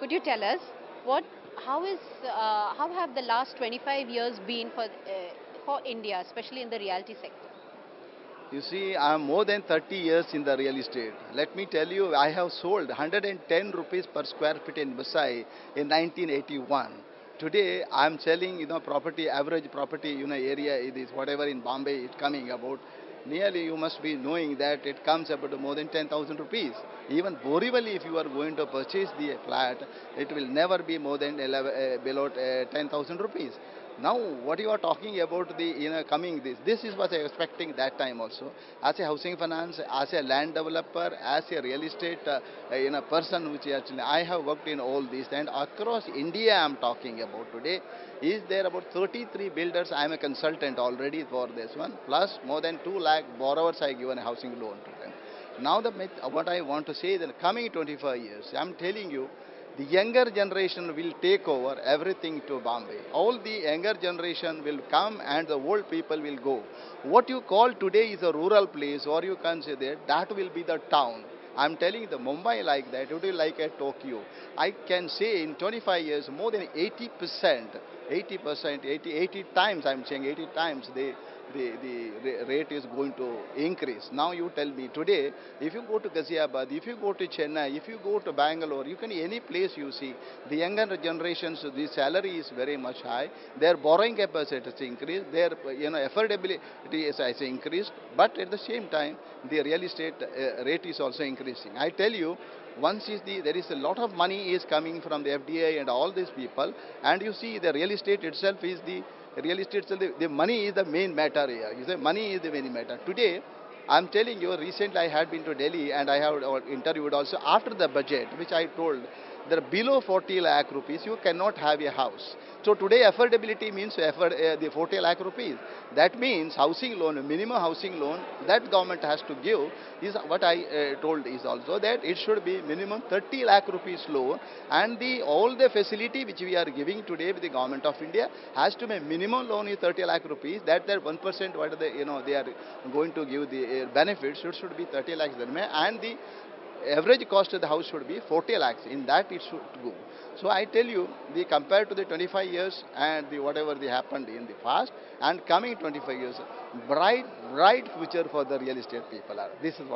Could you tell us what, how have the last 25 years been for India, especially in the realty sector? You see, I'm more than 30 years in the real estate. Let me tell you, I have sold 110 rupees per square feet in Masai in 1981. Today, I'm selling, property, average property, area it is whatever in Bombay is coming about. Nearly, you must be knowing that it comes about more than 10,000 rupees. Even Borivali, if you are going to purchase the flat, it will never be more than 11, below 10,000 rupees. Now, what you are talking about the coming this is what I was expecting that time also. As a housing finance, as a land developer, as a real estate person, which actually I have worked in all these and across India I am talking about today. Is there about 33 builders? I am a consultant already for this one. Plus more than 2 lakh borrowers I given a housing loan to them. Now what I want to say is that coming 25 years, I am telling you the younger generation will take over everything to Bombay. All the younger generation will come and the old people will go. What you call today is a rural place or you can say that will be the town. I'm telling the Mumbai like that, it will be like a Tokyo. I can say in 25 years, more than 80%, 80%, 80 times, I'm saying 80 times, the rate is going to increase. Now you tell me today, if you go to Ghaziabad, if you go to Chennai, if you go to Bangalore, you can any place you see, the younger generations, the salary is very much high, their borrowing capacity has increased, their affordability has increased, but at the same time, the real estate rate is also increasing. I tell you, once is there is a lot of money is coming from the FDI and all these people, and you see the real estate itself is the money is the main matter here. You say money is the main matter. Today, I'm telling you, recently I had been to Delhi and I have interviewed also after the budget, which I told that below 40 lakh rupees you cannot have a house. So today affordability means the 40 lakh rupees. That means housing loan, minimum housing loan that government has to give is what I told is also that it should be minimum 30 lakh rupees loan and the all the facility which we are giving today with the government of India has to be minimum loan is 30 lakh rupees. That 1% what they are going to give the benefits should be 30 lakhs and the average cost of the house should be 40 lakhs. In that it should go. So I tell you, the compared to the 25 years and the whatever they happened in the past and coming 25 years, bright future for the real estate people are. This is what.